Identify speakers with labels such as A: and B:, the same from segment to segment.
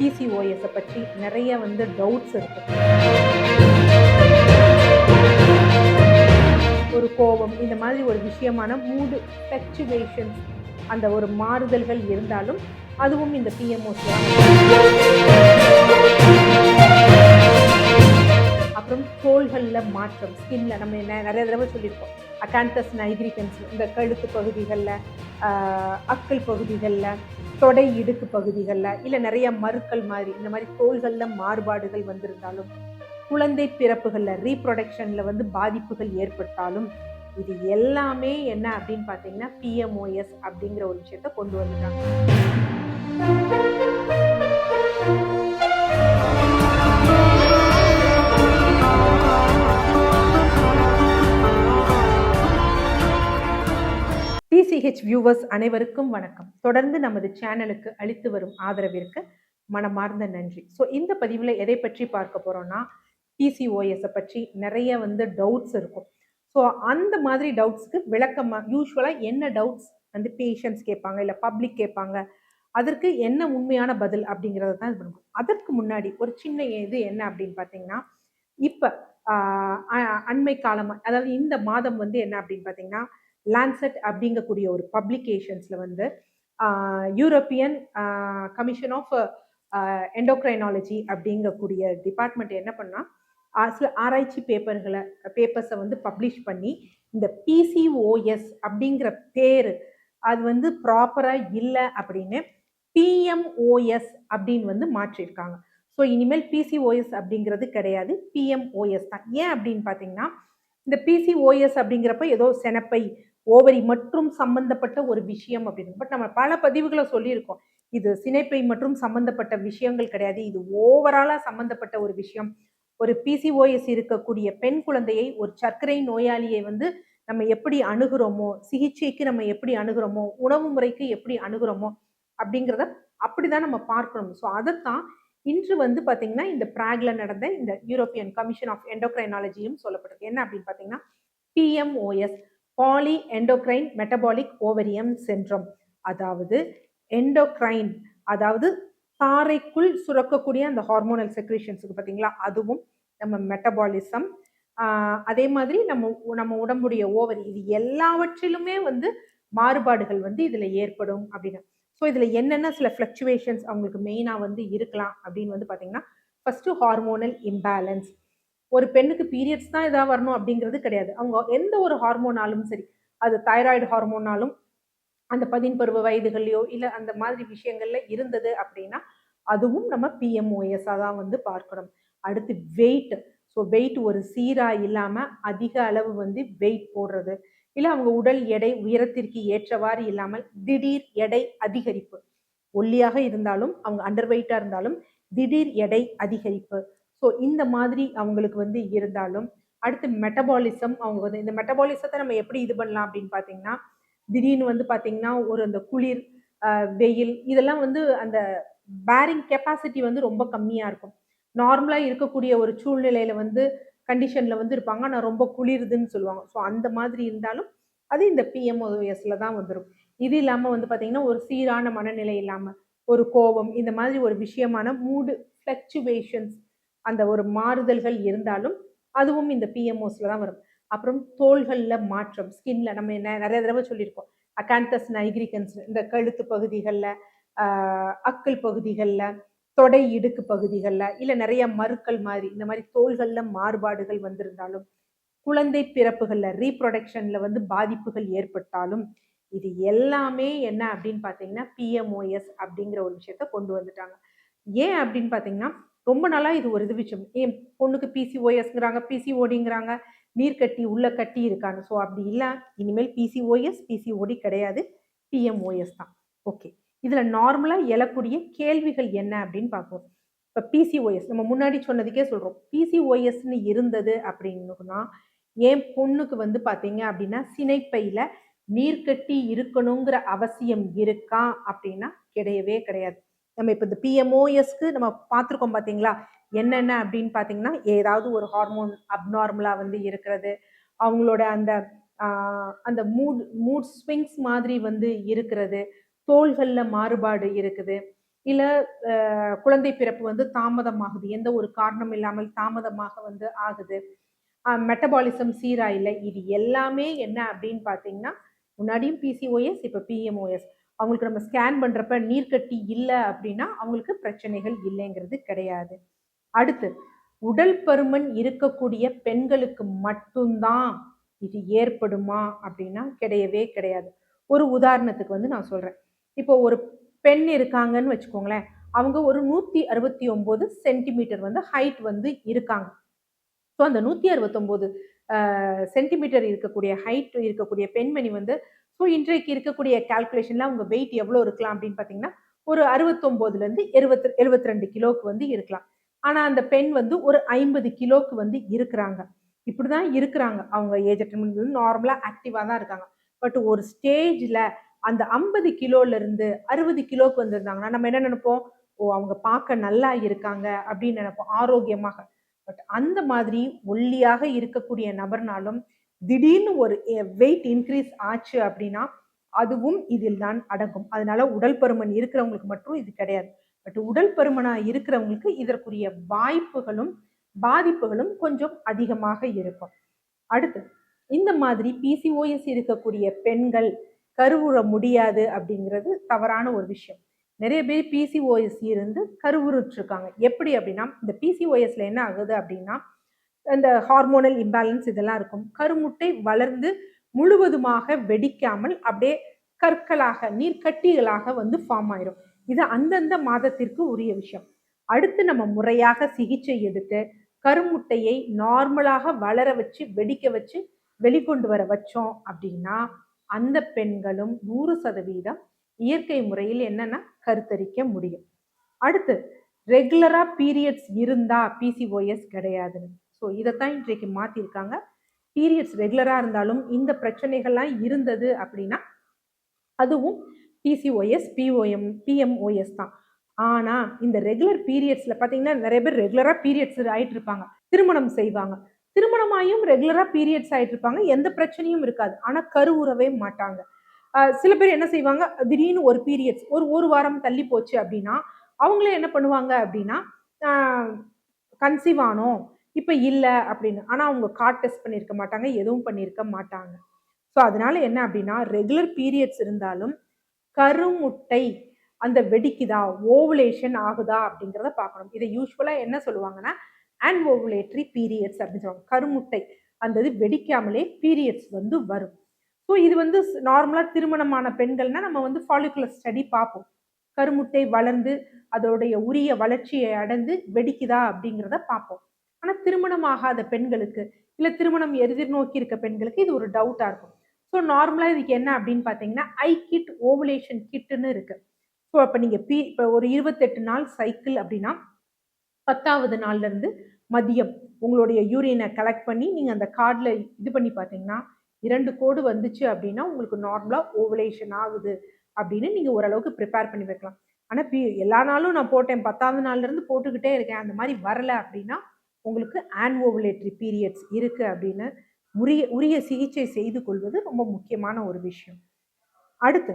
A: பிசிஓஎஸை பற்றி நிறைய டவுட்ஸ் இருக்கு. ஒரு கோபம் இந்த மாதிரி ஒரு விஷயமான மூடு ஃப்ளக்சுவேஷன்ஸ், அந்த ஒரு மாறுதல்கள் இருந்தாலும் அதுவும் இந்த பிஎம்ஓஸ்ல. அப்புறம் தோள்களில் மாற்றம், ஸ்கின்ல நம்ம நிறைய தடவை சொல்லியிருக்கோம். அகாந்தஸ் நைக்ரிகன்ஸ் இந்த கழுத்து பகுதிகளில், அக்கல் பகுதிகளில், தொடை இடுக்கு பகுதிகளில், இல்லை நிறைய மருக்கள் மாதிரி இந்த மாதிரி தோள்களில் மாறுபாடுகள் வந்திருந்தாலும், குழந்தை பிறப்புகளில் ரீப்ரொடக்ஷனில் பாதிப்புகள் ஏற்பட்டாலும், இது எல்லாமே என்ன அப்படின்னு பார்த்தீங்கன்னா பிஎம்ஓஎஸ் அப்படிங்கிற ஒரு விஷயத்த கொண்டு வந்துட்டாங்க. டிசிஹெச் வியூவர்ஸ் அனைவருக்கும் வணக்கம். தொடர்ந்து நமது சேனலுக்கு அளித்து வரும் ஆதரவிற்கு மனமார்ந்த நன்றி. ஸோ இந்த பதிவில் எதை பற்றி பார்க்க போகிறோம்னா, பிசிஓஎஸை பற்றி நிறைய டவுட்ஸ் இருக்கும். ஸோ அந்த மாதிரி டவுட்ஸ்க்கு விளக்கமாக யூஸ்வலாக என்ன டவுட்ஸ் பேஷண்ட்ஸ் கேட்பாங்க, இல்லை பப்ளிக் கேட்பாங்க, அதற்கு என்ன உண்மையான பதில் அப்படிங்கிறத தான் இது பண்ணுவோம். அதற்கு முன்னாடி ஒரு சின்ன இது என்ன அப்படின்னு பார்த்தீங்கன்னா, இப்போ அண்மை காலமாக, அதாவது இந்த மாதம் என்ன அப்படின்னு பார்த்தீங்கன்னா, லான்செட் அப்படிங்கக்கூடிய ஒரு பப்ளிகேஷன்ஸில் யூரோப்பியன் கமிஷன் ஆஃப் எண்டோக்ரைனாலஜி அப்படிங்கக்கூடிய டிபார்ட்மெண்ட் என்ன பண்ணால் சில ஆராய்ச்சி பேப்பர்ஸை பப்ளிஷ் பண்ணி இந்த பிசிஓஎஸ் அப்படிங்கிற பேர் அது ப்ராப்பராக இல்லை அப்படின்னு பிஎம்ஓஎஸ் அப்படின்னு மாற்றிருக்காங்க. ஸோ இனிமேல் பிசிஓஎஸ் அப்படிங்கிறது கிடையாது, பிஎம்ஓஎஸ் தான். ஏன் அப்படின்னு பார்த்தீங்கன்னா, இந்த பிசிஓஎஸ் அப்படிங்கிறப்ப ஏதோ செனப்பை ஓவரி மற்றும் சம்பந்தப்பட்ட ஒரு விஷயம் அப்படின்னு, பட் நம்ம பல பதிவுகளை சொல்லியிருக்கோம், இது சினைப்பை மற்றும் சம்பந்தப்பட்ட விஷயங்கள் கிடையாது, இது ஓவராலா சம்பந்தப்பட்ட ஒரு விஷயம். ஒரு பிசிஓஎஸ் இருக்கக்கூடிய பெண் குழந்தையை, ஒரு சர்க்கரை நோயாளியை நம்ம எப்படி அணுகிறோமோ, சிகிச்சைக்கு நம்ம எப்படி அணுகிறோமோ, உணவு முறைக்கு எப்படி அணுகிறோமோ அப்படிங்கிறத அப்படிதான் நம்ம பார்க்கணும். ஸோ அதைத்தான் இன்று பார்த்தீங்கன்னா இந்த பிராக்ல நடந்த இந்த யூரோப்பியன் கமிஷன் ஆஃப் எண்டோக்ரைனாலஜியும் சொல்லப்பட்டிருக்கு. என்ன அப்படின்னு பார்த்தீங்கன்னா, PMOS, poly endocrine metabolic ovarian syndrome. அதாவது எண்டோக்ரைன், அதாவது தாரைக்குள் சுரக்கக்கூடிய அந்த ஹார்மோனல் செக்ரேஷன்ஸுக்கு பார்த்தீங்களா, அதுவும் நம்ம மெட்டபாலிசம், அதே மாதிரி நம்ம உடம்புடைய ஓவரி, இது எல்லாவற்றிலுமே மாறுபாடுகள் இதில் ஏற்படும் அப்படின்னு. ஸோ இதில் என்னென்ன சில ஃப்ளக்சுவேஷன்ஸ் அவங்களுக்கு மெயினாக இருக்கலாம் அப்படின்னு பார்த்தீங்கன்னா, ஃபர்ஸ்ட் ஹார்மோனல் இம்பேலன்ஸ். ஒரு பெண்ணுக்கு பீரியட்ஸ் தான் இதாக வரணும் அப்படிங்கிறது கிடையாது. அவங்க எந்த ஒரு ஹார்மோனாலும் சரி, அது தைராய்டு ஹார்மோனாலும் அந்த 10 வயதுகள்லையோ இல்லை அந்த மாதிரி விஷயங்கள்ல இருந்தது அப்படின்னா அதுவும் நம்ம பிஎம்ஓஎஸ்ஸாக தான் பார்க்கணும். அடுத்து வெயிட். ஸோ வெயிட் ஒரு சீராக இல்லாமல் அதிக அளவு வெயிட் போடுறது, இல்லை அவங்க உடல் எடை உயரத்திற்கு ஏற்றவாறு இல்லாமல் திடீர் எடை அதிகரிப்பு, ஒல்லியாக இருந்தாலும் அவங்க அண்டர் வெயிட்டாக இருந்தாலும் திடீர் எடை அதிகரிப்பு, ஸோ இந்த மாதிரி அவங்களுக்கு இருந்தாலும். அடுத்து மெட்டபாலிசம். அவங்க இந்த மெட்டபாலிசத்தை நம்ம எப்படி இது பண்ணலாம் அப்படின்னு பார்த்தீங்கன்னா, திடீர்னு பார்த்தீங்கன்னா ஒரு அந்த குளிர், வெயில், இதெல்லாம் அந்த பேரிங் கெப்பாசிட்டி ரொம்ப கம்மியாக இருக்கும். நார்மலாக இருக்கக்கூடிய ஒரு சூழ்நிலையில் கண்டிஷனில் இருப்பாங்க, ஆனால் ரொம்ப குளிருதுன்னு சொல்லுவாங்க. ஸோ அந்த மாதிரி இருந்தாலும் அது இந்த பிஎம்ஓஎஸ்ல தான் வந்துடும். இது இல்லாமல் பார்த்தீங்கன்னா ஒரு சீரான மனநிலை இல்லாமல், ஒரு கோபம், இந்த மாதிரி ஒரு விஷயமான மூடு ஃப்ளக்சுவேஷன்ஸ், அந்த ஒரு மாறுதல்கள் இருந்தாலும் அதுவும் இந்த பிஎம்ஓஸ்ல தான் வரும். அப்புறம் தோள்களில் மாற்றம், ஸ்கின்ல நம்ம நிறைய தடவை சொல்லியிருக்கோம், அகாந்தஸ் நைக்ரிகன்ஸ் இந்த கழுத்து பகுதிகளில், அக்கல் பகுதிகளில், தொடை இடுக்கு பகுதிகளில், இல்லை நிறைய மருக்கள் மாதிரி இந்த மாதிரி தோள்களில் மாறுபாடுகள் வந்திருந்தாலும், குழந்தை பிறப்புகளில் ரீப்ரொடக்ஷனில் பாதிப்புகள் ஏற்பட்டாலும், இது எல்லாமே என்ன அப்படின்னு பார்த்தீங்கன்னா பிஎம்ஓஎஸ் அப்படிங்கிற ஒரு விஷயத்த கொண்டு வந்துட்டாங்க. ஏன் அப்படின்னு பார்த்தீங்கன்னா, ரொம்ப நாளாக இது ஒரு இது விஷயம், ஏன் பொண்ணுக்கு பிசிஓஎஸ்ங்கிறாங்க, பிசிஓடிங்கிறாங்க, நீர்க்கட்டி உள்ள கட்டி இருக்காங்க. ஸோ அப்படி இல்லை, இனிமேல் பிசிஓஎஸ் பிசிஓடி கிடையாது, பிஎம்ஓஎஸ் தான். ஓகே, இதில் நார்மலாக எழக்கூடிய கேள்விகள் என்ன அப்படின்னு பார்ப்போம். இப்போ பிசிஓஎஸ் நம்ம முன்னாடி சொன்னதுக்கே சொல்கிறோம், பிசிஓஎஸ்ன்னு இருந்தது அப்படின்னா என் பொண்ணுக்கு பார்த்தீங்க அப்படின்னா சினைப்பையில் நீர்க்கட்டி இருக்கணுங்கிற அவசியம் இருக்கா அப்படின்னா கிடையவே கிடையாது. நம்ம இப்போ இந்த பிஎம்ஓஎஸ்க்கு நம்ம பார்த்துருக்கோம் பார்த்தீங்களா, என்னென்ன அப்படின்னு பார்த்தீங்கன்னா, ஏதாவது ஒரு ஹார்மோன் அப்நார்மலாக இருக்கிறது, அவங்களோட அந்த அந்த மூட் ஸ்விங்ஸ் மாதிரி இருக்கிறது, தோள்களில் மாறுபாடு இருக்குது, இல்ல குழந்தை பிறப்பு வந்து தாமதமாகுது, எந்த ஒரு காரணம் இல்லாமல் தாமதமாக வந்து ஆகுது, மெட்டபாலிசம் சீரா இல்ல, இது எல்லாமே என்ன அப்படின்னு பார்த்தீங்கன்னா, முன்னாடியும் பிசிஓஎஸ், இப்ப பிஎம்ஓஎஸ். அவங்களுக்கு நம்ம ஸ்கேன் பண்றப்ப நீர்க்கட்டி இல்ல அப்படின்னா, அவங்களுக்கு பிரச்சனைகள் இல்லைங்கிறது கிடையாது. அடுத்து, உடல் பருமன் இருக்கக்கூடிய பெண்களுக்கு மட்டும்தான் இது ஏற்படுமா அப்படின்னா கிடையவே கிடையாது. ஒரு உதாரணத்துக்கு வந்து நான் சொல்றேன். இப்போ ஒரு பெண் இருக்காங்கன்னு வச்சுக்கோங்களேன். அவங்க ஒரு 169 சென்டிமீட்டர் வந்து ஹைட் வந்து இருக்காங்க. ஸோ அந்த 169 சென்டிமீட்டர் இருக்கக்கூடிய ஹைட் இருக்கக்கூடிய பெண்மணி வந்து ஸோ இன்றைக்கு இருக்கக்கூடிய கால்குலேஷன்ல அவங்க வெயிட் எவ்வளோ இருக்கலாம் அப்படின்னு பார்த்தீங்கன்னா, ஒரு 69லேருந்து 72 கிலோவுக்கு வந்து இருக்கலாம். ஆனா அந்த பெண் வந்து ஒரு 50 கிலோவுக்கு வந்து இருக்கிறாங்க. இப்படிதான் இருக்கிறாங்க. அவங்க ஏஜ் அட்டெண்ட் நார்மலா ஆக்டிவா தான் இருக்காங்க. பட் ஒரு ஸ்டேஜ்ல அந்த 50 கிலோல இருந்து 60 கிலோவுக்கு வந்திருந்தாங்கன்னா, நம்ம என்ன நினைப்போம்? ஓ! அவங்க பார்க்க நல்லா இருக்காங்க அப்படின்னு நினைப்போம். ஆரோக்கியமாக. பட் அந்த மாதிரி ஒல்லியாக இருக்கக்கூடிய நபர்னாலும் திடீர்னு ஒரு வெயிட் இன்க்ரீஸ் ஆச்சு அப்படின்னா அதுவும் இதில் தான் அடங்கும். அதனால உடல் பருமன் இருக்கிறவங்களுக்கு மட்டும் இது கிடையாது. பட் உடல் பருமனா இருக்கிறவங்களுக்கு இதற்குரிய வாய்ப்புகளும் பாதிப்புகளும் கொஞ்சம் அதிகமாக இருக்கும். அடுத்து இந்த மாதிரி பிசிஓஎஸ் இருக்கக்கூடிய பெண்கள் கருவுற முடியாது அப்படிங்கிறது தவறான ஒரு விஷயம். நிறைய பேர் பிசிஓஎஸ் இருந்து கருவுறுட்ருக்காங்க. எப்படி அப்படின்னா இந்த பிசிஓஎஸ்ல என்ன ஆகுது அப்படின்னா அந்த ஹார்மோனல் இம்பேலன்ஸ் இதெல்லாம் இருக்கும். கருமுட்டை வளர்ந்து முழுவதுமாக வெடிக்காமல் அப்படியே கற்களாக, நீர்க்கட்டிகளாக வந்து ஃபார்ம் ஆயிரும். இது அந்தந்த மாதத்திற்கு உரிய விஷயம். அடுத்து நம்ம முறையாக சிகிச்சை எடுத்து, கருமுட்டையை நார்மலாக வளர வச்சு, வெடிக்க வச்சு, வெளிக்கொண்டு வர வச்சோம் அப்படின்னா, அந்த பெண்களும் 100% இயற்கை முறையில் என்னன்னா கருத்தரிக்க முடியும். அடுத்து ரெகுலரா பீரியட்ஸ் இருந்தா பிசிஓஎஸ் கிடையாதுன்னு. ஸோ இதைத்தான் இன்றைக்கு மாத்திருக்காங்க. பீரியட்ஸ் ரெகுலரா இருந்தாலும் இந்த பிரச்சனைகள்லாம் இருந்தது அப்படின்னா அதுவும் பிசிஓஎஸ், பிஎம்ஓஎஸ் தான். ஆனா இந்த ரெகுலர் பீரியட்ஸ்ல பாத்தீங்கன்னா நிறைய பேர் ரெகுலரா பீரியட்ஸ் ஆயிட்டு இருப்பாங்க. திருமணம் செய்வாங்க. திருமணமாயும் ரெகுலரா பீரியட்ஸ் ஆயிட்டு இருப்பாங்க. எந்த பிரச்சனையும் இருக்காது. ஆனா கருவுறவே மாட்டாங்க. சில பேர் என்ன செய்வாங்க, திடீர்னு ஒரு பீரியட்ஸ் ஒரு வாரம் தள்ளி போச்சு அப்படின்னா, அவங்களே என்ன பண்ணுவாங்க அப்படின்னா, ஆ கன்சீவ் ஆனோம். இப்ப இல்ல அப்படின்னு. ஆனா அவங்க கார்ட் டெஸ்ட் பண்ணியிருக்க மாட்டாங்க. எதுவும் பண்ணியிருக்க மாட்டாங்க. ஸோ அதனால என்ன அப்படின்னா, ரெகுலர் பீரியட்ஸ் இருந்தாலும் கருமுட்டை அந்த வெடிக்குதா, ஓவுலேஷன் ஆகுதா அப்படிங்கிறத பார்க்கணும். இதை யூசுவலா என்ன சொல்லுவாங்கன்னா, ஆன்ஓவுலேட்டரி பீரியட்ஸ் அப்படின்னு சொல்லுவாங்க. கருமுட்டை அந்த இது வெடிக்காமலே பீரியட்ஸ் வந்து வரும். ஸோ இது வந்து நார்மலா திருமணமான பெண்கள்னா நம்ம வந்து ஃபாலிகுலர் ஸ்டடி பார்ப்போம். கருமுட்டை வளர்ந்து அதோடைய உரிய வளர்ச்சியை அடைந்து வெடிக்குதா அப்படிங்கிறத பார்ப்போம். ஆனா திருமணம் ஆகாத பெண்களுக்கு, இல்ல திருமணம் எதிர்நோக்கி இருக்க பெண்களுக்கு இது ஒரு டவுட்டா இருக்கும். ஸோ நார்மலா இதுக்கு என்ன அப்படின்னு பார்த்தீங்கன்னா, ஐ கிட், ஓவுலேஷன் கிட்ன்னு இருக்கு. ஸோ அப்ப நீங்க இப்ப ஒரு 28 நாள் சைக்கிள் அப்படின்னா, 10வது நாள்ல இருந்து மதியம் உங்களுடைய யூரினை கலெக்ட் பண்ணி நீங்க அந்த கார்ட்ல இது பண்ணி பார்த்தீங்கன்னா, 2 கோடு வந்துச்சு அப்படின்னா, உங்களுக்கு நார்மலா ஓவுலேஷன் ஆகுது அப்படின்னு நீங்க ஓரளவுக்கு ப்ரிப்பேர் பண்ணி வைக்கலாம். ஆனா எல்லா நாளும் நான் போட்டேன் 10வது நாள்ல இருந்து போட்டுக்கிட்டே இருக்கேன். அந்த மாரி வரல அப்படின்னா, உங்களுக்கு ஆன்ஓவுலேட்டரி பீரியட்ஸ் இருக்கு அப்படின்னு உரிய உரிய சிகிச்சை செய்து கொள்வது ரொம்ப முக்கியமான ஒரு விஷயம். அடுத்து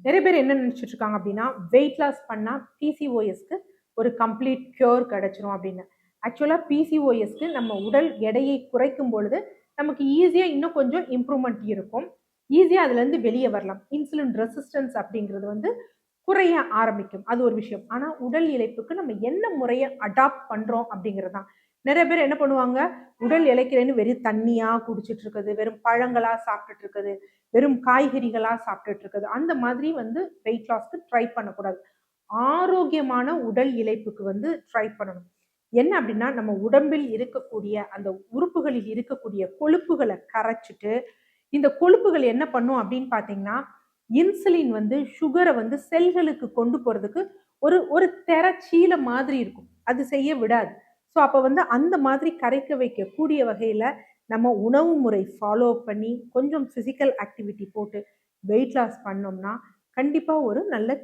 A: நிறைய பேர் என்ன நினைச்சிட்டு இருக்காங்க அப்படின்னா, வெயிட் லாஸ் பண்ணா பிசிஓஎஸ்க்கு ஒரு கம்ப்ளீட் கியூர் கிடைச்சிரும் அப்படின்னு. ஆக்சுவலா பிசிஓஎஸ்க்கு நம்ம உடல் எடையை குறைக்கும் பொழுது நமக்கு ஈஸியா இன்னும் கொஞ்சம் இம்ப்ரூவ்மெண்ட் இருக்கும். ஈஸியா அதுல இருந்து வெளியே வரலாம். இன்சுலின் ரெசிஸ்டன்ஸ் அப்படிங்கிறது வந்து குறைய ஆரம்பிக்கும். அது ஒரு விஷயம். ஆனா உடல் இளைப்புக்கு நம்ம என்ன முறைய அடாப்ட் பண்றோம் அப்படிங்கிறது தான். நிறைய பேர் என்ன பண்ணுவாங்க, உடல் இளைக்கிறேன்னு வெறும் தண்ணியா குடிச்சிட்டு இருக்குது, வெறும் பழங்களா சாப்பிட்டுட்டு இருக்குது, வெறும் காய்கறிகளா சாப்பிட்டுட்டு இருக்குது. அந்த மாதிரி வந்து வெயிட் லாஸ்க்கு ட்ரை பண்ணக்கூடாது. ஆரோக்கியமான உடல் இளைப்புக்கு வந்து ட்ரை பண்ணணும். என்ன அப்படின்னா, நம்ம உடம்பில் இருக்கக்கூடிய அந்த உறுப்புகளில் இருக்கக்கூடிய கொழுப்புகள கரைச்சுட்டு, இந்த கொழுப்புகள் என்ன பண்ணும் அப்படின்னு பார்த்தீங்கன்னா, இன்சுலின் வந்து சுகர வந்து செல்களுக்கு கொண்டு போறதுக்கு ஒரு ஒரு திரச்சீல மாதிரி இருக்கும். அது செய்ய விடாது. ஸோ அப்ப வந்து அந்த மாதிரி கரைக்க வைக்கக்கூடிய வகையில நம்ம உணவு முறை ஃபாலோ பண்ணி, கொஞ்சம் பிசிக்கல் ஆக்டிவிட்டி போட்டு வெயிட் லாஸ் பண்ணோம்னா, கண்டிப்பா ஒரு நல்ல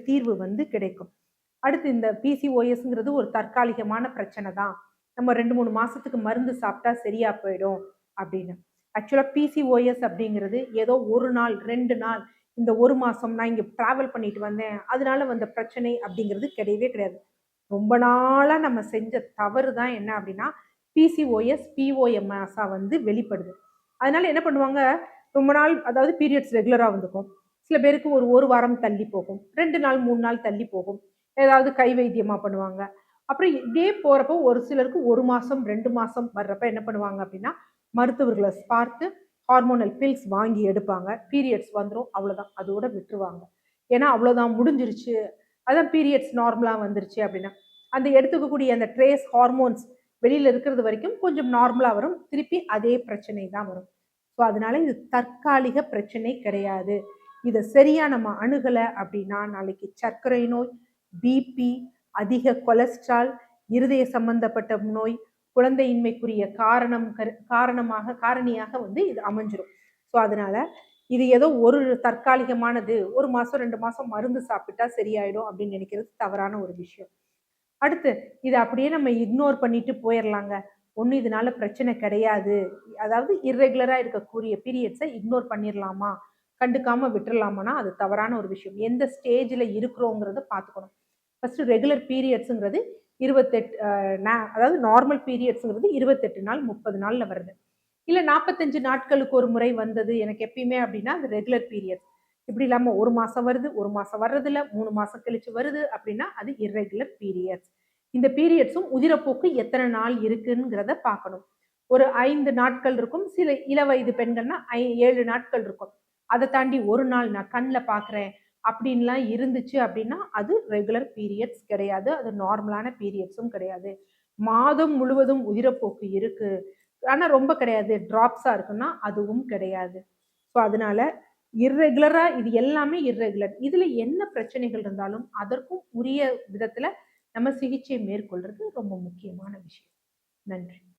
A: தீர்வு வந்து கிடைக்கும். அடுத்து இந்த பிசிஓஎஸ்ங்கிறது ஒரு தற்காலிகமான பிரச்சனை தான். நம்ம 2, 3 மாசத்துக்கு மருந்து சாப்பிட்டா சரியா போயிடும் அப்படின்னு. ஆக்சுவலா பிசிஓஎஸ் அப்படிங்கிறது ஏதோ 1 நாள், 2 நாள் இந்த ஒரு மாசம் நான் இங்க டிராவல் பண்ணிட்டு வந்தேன் அதனால வந்த பிரச்சனை அப்படிங்கிறது கிடையவே கிடையாது. ரொம்ப நாளா நம்ம செஞ்ச தவறு தான் என்ன அப்படின்னா பிசிஓஎஸ் பிஓஎம்எஸ்ஸா வந்து வெளிப்படுது. அதனால என்ன பண்ணுவாங்க, ரொம்ப நாள் அதாவது பீரியட்ஸ் ரெகுலரா வந்துக்கும். சில பேருக்கு ஒரு 1 வாரம் தள்ளி போகும். 2 நாள் 3 நாள் தள்ளி போகும். ஏதாவது கை வைத்தியமா பண்ணுவாங்க. அப்புறம் இப்படியே போறப்போ ஒரு சிலருக்கு 1 மாசம் 2 மாசம் வர்றப்ப என்ன பண்ணுவாங்க அப்படின்னா, மருத்துவர்கள பார்த்து ஹார்மோனல் பில்ஸ் வாங்கி எடுப்பாங்க. பீரியட்ஸ் வந்துரும். அவ்வளோதான். அதோட விட்டுருவாங்க. ஏன்னா அவ்வளோதான் முடிஞ்சிருச்சு. அதான் பீரியட்ஸ் நார்மலா வந்துருச்சு அப்படின்னா. அந்த எடுத்துக்கக்கூடிய அந்த ட்ரேஸ் ஹார்மோன்ஸ் வெளியில இருக்கிறது வரைக்கும் கொஞ்சம் நார்மலா வரும். திருப்பி அதே பிரச்சனை தான் வரும். ஸோ அதனால இது தற்காலிக பிரச்சனை கிடையாது. இத சரியா நம்ம அணுகல அப்படின்னா, நாளைக்கு சர்க்கரை நோய், பிபி, அதிக கொலஸ்ட்ரால், இருதய சம்பந்தப்பட்ட நோய், குழந்தையின்மைக்குரிய காரணியாக வந்து இது அமைஞ்சிரும். ஸோ அதனால இது ஏதோ ஒரு தற்காலிகமானது, 1 மாசம் 2 மாசம் மருந்து சாப்பிட்டா சரியாயிடும் அப்படின்னு நினைக்கிறது தவறான ஒரு விஷயம். அடுத்து இத அப்படியே நம்ம இக்னோர் பண்ணிட்டு போயிரலாங்க. ஒண்ணும் இதனால பிரச்சனை கிடையாது. அதாவது இர்ரெகுலரா இருக்கக்கூடிய பீரியட்ஸ இக்னோர் பண்ணிரலாமா? கண்டுக்காம விட்டுறலாமான்னா, அது தவறான ஒரு விஷயம். எந்த ஸ்டேஜ்ல இருக்கிறோங்கிறத பார்த்துக்கணும். ஃபர்ஸ்ட் ரெகுலர் பீரியட்ஸ்ங்கிறது 28 அதாவது நார்மல் பீரியட்ஸ்ங்கிறது 28 நாள், 30 நாள்ல வருது. இல்ல 45 நாட்களுக்கு ஒரு முறை வந்தது எனக்கு எப்பயுமே அப்படின்னா, அது ரெகுலர் பீரியட்ஸ். இப்படி இல்லாம 1 மாசம் வருது, 1 மாசம் வர்றதில்ல, 3 மாசம் கழிச்சு வருது அப்படின்னா, அது இர்ரெகுலர் பீரியட்ஸ். இந்த பீரியட்ஸும் உதிரப்போக்கு எத்தனை நாள் இருக்குங்கிறத பார்க்கணும். ஒரு 5 நாட்கள் இருக்கும். சில இளவயது பெண்கள்னா 7 நாட்கள் இருக்கும். அத தாண்டி 1 நாள் நான் கண்ல பார்க்குறேன் அப்படின்லாம் இருந்துச்சு அப்படின்னா, அது ரெகுலர் பீரியட்ஸ் கிடையாது. அது நார்மலான பீரியட்ஸும் கிடையாது. மாதம் முழுவதும் உதிரப்போக்கு இருக்கு. ஆனா ரொம்ப கிடையாது. டிராப்ஸா இருக்குன்னா, அதுவும் கிடையாது. ஸோ அதனால இர்ரெகுலரா இது எல்லாமே இர்ரெகுலர். இதுல என்ன பிரச்சனைகள் இருந்தாலும், அதற்கும் உரிய விதத்துல நம்ம சிகிச்சை மேற்கொள்றது ரொம்ப முக்கியமான விஷயம். நன்றி.